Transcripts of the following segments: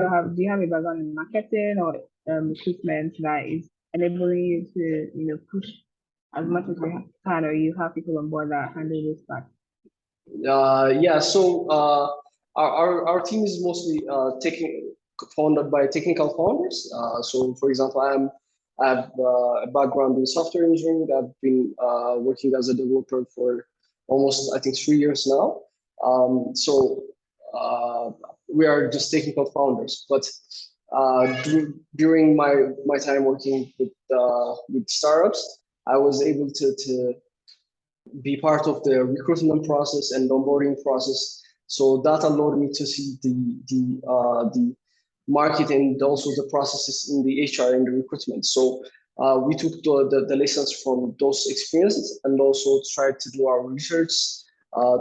do you have a background in marketing or recruitment that is enabling you to, push as much as you can, or you have people on board that handle this part? Yeah, so our team is mostly founded by technical founders. So, for example, I have a background in software engineering. I've been working as a developer for almost, I think, 3 years now. So we are just technical founders. But during my time working with startups, I was able to be part of the recruitment process and onboarding process. So that allowed me to see the market and also the processes in the HR and the recruitment. So we took the lessons from those experiences and also tried to do our research,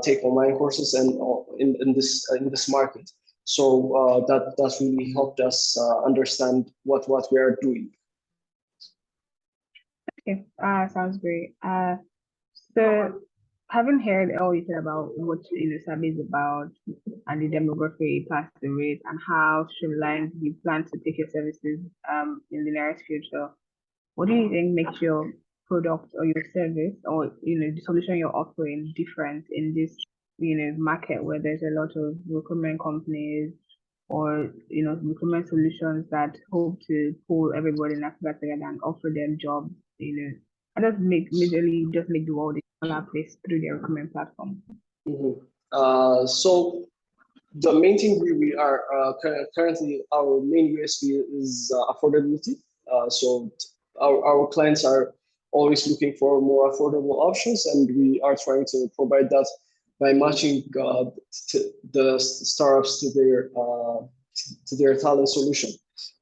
take online courses and in this market. So that really helped us understand what we are doing. Okay, sounds great. So having heard all you said about what Sabi is about and the demography past the rate and how streamlined you plan to take your services in the nearest future, what do you think makes your product or your service or the solution you're offering different in this market where there's a lot of recruitment companies or recruitment solutions that hope to pull everybody in Africa together and offer them jobs, and just make the world a smaller place through their recruitment platform. So the main thing we are currently our main USP is affordability. So our clients are always looking for more affordable options, and we are trying to provide that by matching the startups to their talent solution.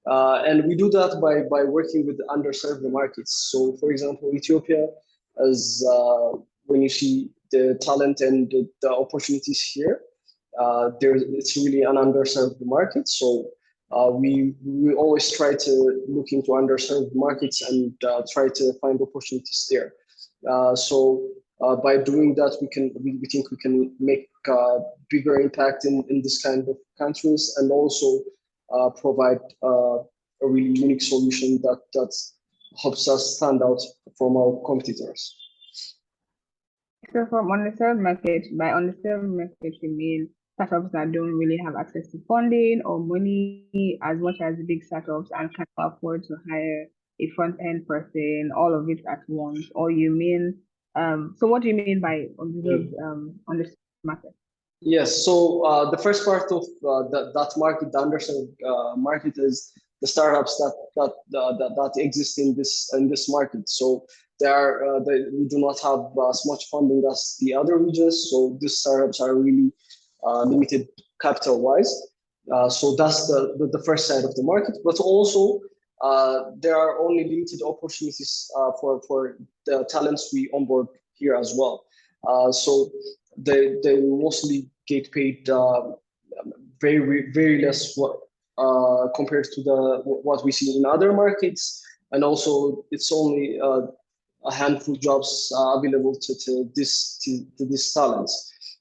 And we do that by working with underserved markets. So, for example, Ethiopia, as when you see the talent and the opportunities here, it's really an underserved market. So we always try to look into underserved markets and try to find opportunities there. So by doing that, we think we can make bigger impact in this kind of countries and also provide a really unique solution that helps us stand out from our competitors. So from underserved market, by underserved market, you mean startups that don't really have access to funding or money as much as big startups and can't afford to hire a front-end person, all of it at once? Or you mean, so what do you mean by underserved market? Yes, so the first part of that market, the underserved market, is the startups that exist in this market. So we do not have as much funding as the other regions. So these startups are really limited capital-wise. So that's the first side of the market. But also there are only limited opportunities for the talents we onboard here as well. So they mostly get paid very very less compared to what we see in other markets, and also it's only a handful of jobs available to these talents.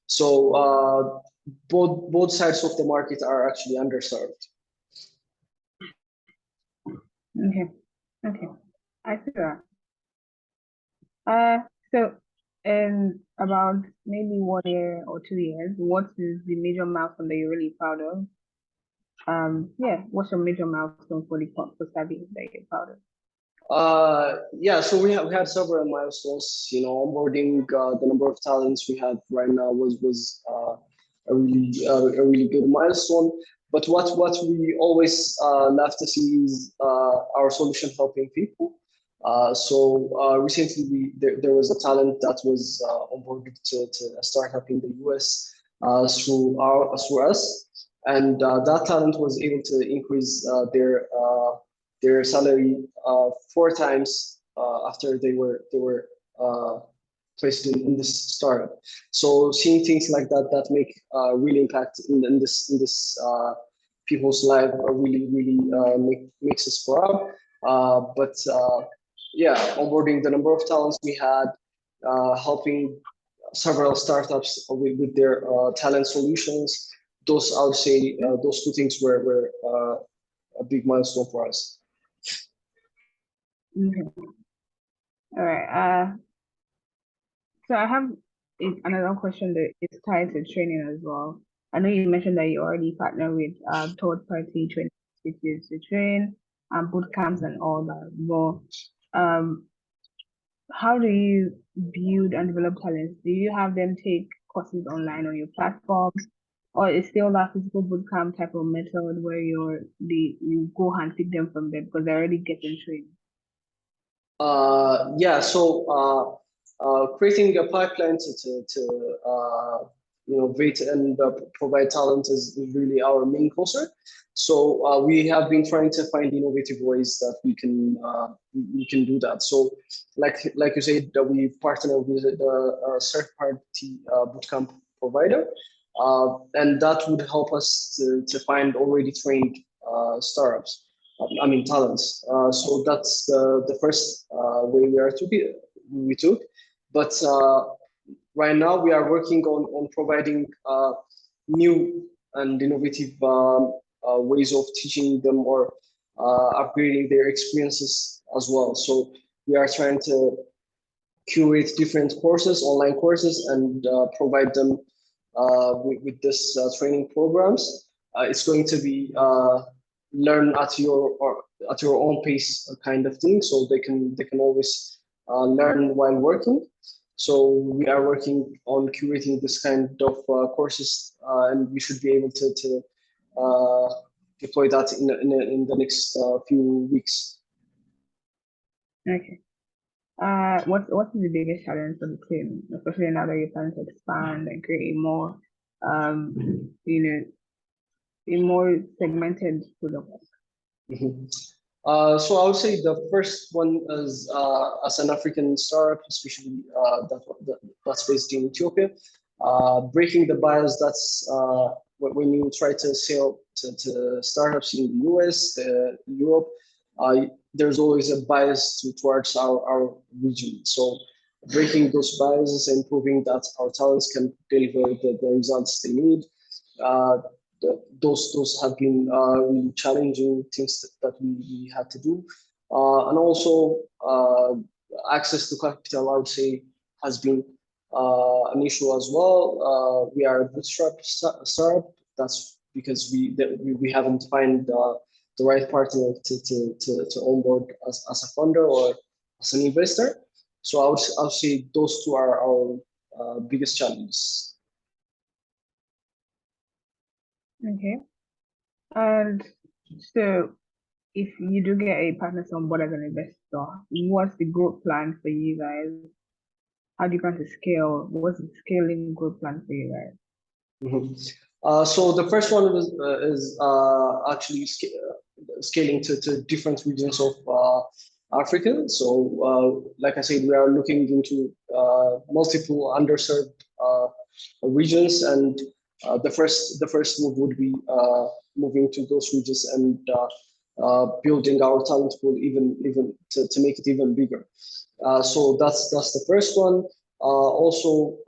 So both sides of the market are actually underserved. Okay, I see that. So in about maybe 1 year or 2 years, what is the major milestone that you're really proud of? What's your major milestone for Sabi that you're proud of? Yeah, so we had several milestones. Onboarding the number of talents we have right now was a really good milestone. But what we always love to see is our solution helping people. So recently there was a talent that was onboarded to a startup in the US through us, and that talent was able to increase their salary 4 times after they were placed in this startup. So seeing things like that make real impact in this people's life really makes us proud. But onboarding the number of talents we had, helping several startups with their talent solutions, those, I would say, those two things were a big milestone for us. Okay. All right. So I have another question that is tied to training as well. I know you mentioned that you already partner with third-party training institutes to train boot camps and all that. But how do you build and develop talents? Do you have them take courses online on your platform, or is still that physical boot camp type of method where you go and pick them from there because they're already getting trained? Yeah, so creating a pipeline to innovate and provide talent is really our main concern. So we have been trying to find innovative ways that we can do that. So like you said, that we partner with a third-party bootcamp provider, and that would help us to find already trained startups. I mean talents. So that's the first way we took. But right now we are working on providing new and innovative ways of teaching them or upgrading their experiences as well. So we are trying to curate different courses, online courses, and provide them with this training programs. It's going to be learn at your own pace kind of thing, so they can always learn while working. So we are working on curating this kind of courses, and we should be able to deploy that in the next few weeks. Okay. What is the biggest challenge for the team, especially now that you're planning to expand and create a more, a more segmented product? Mhm. So I would say the first one is as an African startup, especially that's based in Ethiopia, breaking the bias that's when you try to sell to startups in the US, Europe, there's always a bias towards our region. So breaking those biases and proving that our talents can deliver the results they need. Uh, those have been really challenging things that we had to do, and also access to capital, I would say, has been an issue as well. We are a bootstrap startup. That's because we haven't found the right partner to onboard as a funder or as an investor. So I would say those two are our biggest challenges. Okay. And so if you do get a partner on board as an investor, what's the growth plan for you guys? How do you plan to scale? What's the scaling growth plan for you guys? So the first one is actually scaling to different regions of Africa. So like I said, we are looking into multiple underserved regions, and the first move would be moving to those regions and building our talent pool even to make it even bigger. So that's the first one. Also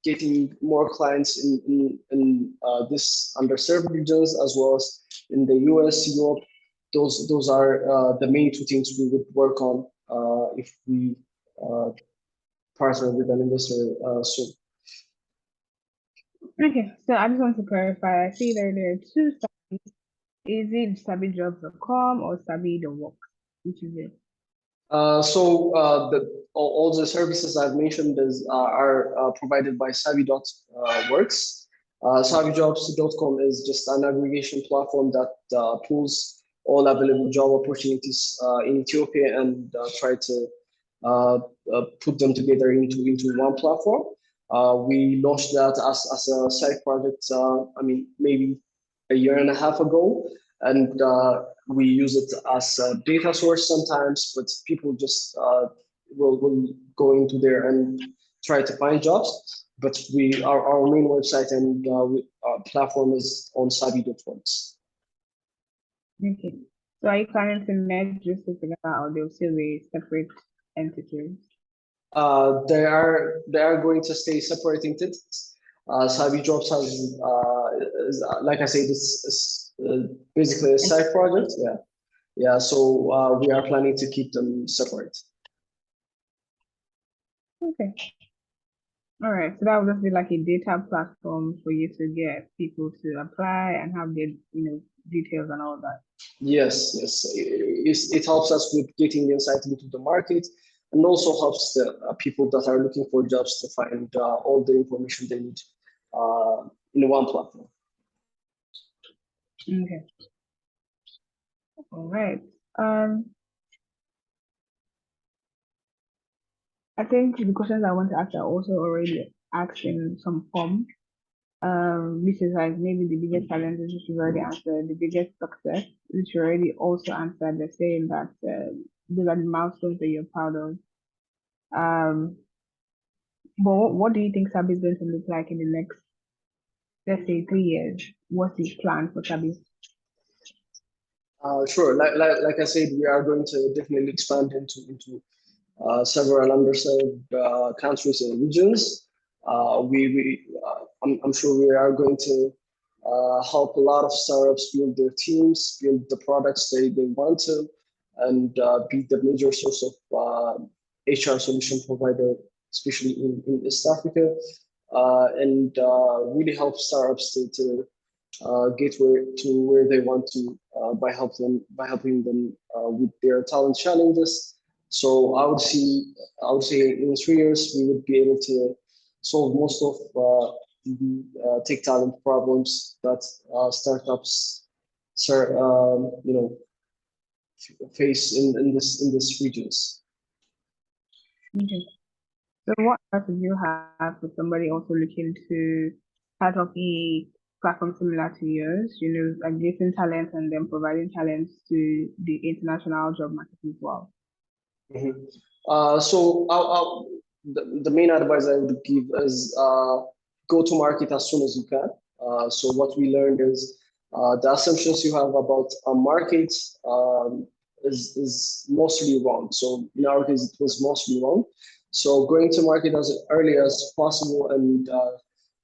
getting more clients in this underserved regions as well as in the US, Europe. Those are the main two things we would work on if we partner with an investor soon. Okay, so I just want to clarify. I see that there are two Sabis. Is it sabijobs.com or sabi.work? Which is it? So all the services I've mentioned are provided by Sabi.works. Sabijobs.com is just an aggregation platform that pulls all available job opportunities in Ethiopia and try to put them together into one platform. We launched that as a side project, I mean, maybe a year and a half ago. And we use it as a data source sometimes, but people just will go into there and try to find jobs. But our main website and our platform is on Sabi.works. Okay. So are you planning to merge this together or they'll still be separate entities? They are going to stay separate entities. Sabi Jobs like I said, it's basically a side project. Yeah, yeah. So we are planning to keep them separate. Okay. All right. So that would just be like a data platform for you to get people to apply and have their, details and all that. Yes, yes. It helps us with getting insight into the market, and also helps the people that are looking for jobs to find all the information they need in one platform. Okay. All right. I think the questions I want to ask are also already asked in some form. Which is like maybe the biggest challenges which you've already answered, the biggest success which you already also answered. They're saying that those are the milestones that you're proud of. But what do you think Sabi is going to look like in the next, let's say, 3 years? What's his plan for Sabi? Sure. Like I said, we are going to definitely expand into several underserved countries and regions. I'm sure we are going to help a lot of startups build their teams, build the products they want to, and be the major source of HR solution provider, especially in East Africa, and really help startups to get where they want to by helping them with their talent challenges. So I would say in 3 years we would be able to solve most of the tech talent problems that startups face in this regions. Okay. So what advice would you have for somebody also looking to start up a platform similar to yours, like getting talent and then providing talent to the international job market as well? Mm-hmm. The main advice I would give is go to market as soon as you can. So what we learned is the assumptions you have about a market is mostly wrong. So in our case, it was mostly wrong. So going to market as early as possible and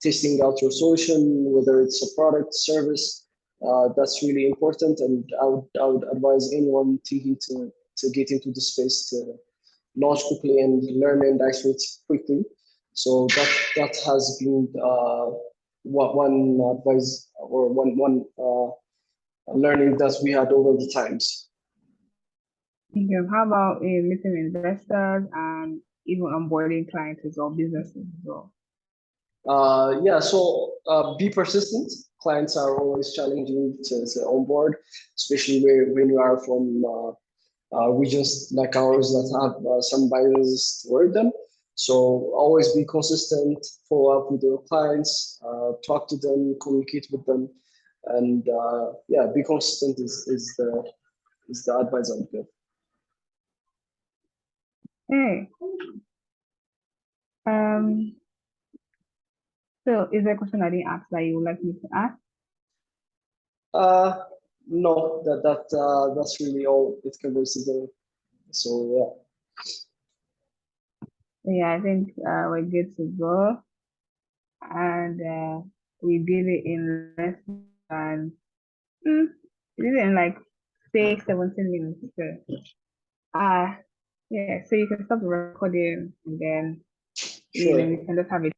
testing out your solution, whether it's a product, service, that's really important. And I would advise anyone thinking to get into the space to launch quickly and learn and iterate quickly. So that has been one advice or one learning that we had over the times. Okay. How about meeting investors and even onboarding clients or businesses as well? So be persistent. Clients are always challenging to onboard, especially when you are from regions like ours that have some biases toward them. So always be consistent, follow up with your clients, talk to them, communicate with them, and be consistent is the advice I would give. Hey. So is there a question I didn't ask that you would like me to ask? No, that's really all it covers today. So Yeah, I think we're good to go. And we did it in less than we did it in like 17 minutes. So yeah, so you can stop the recording and then sure. we can just have it.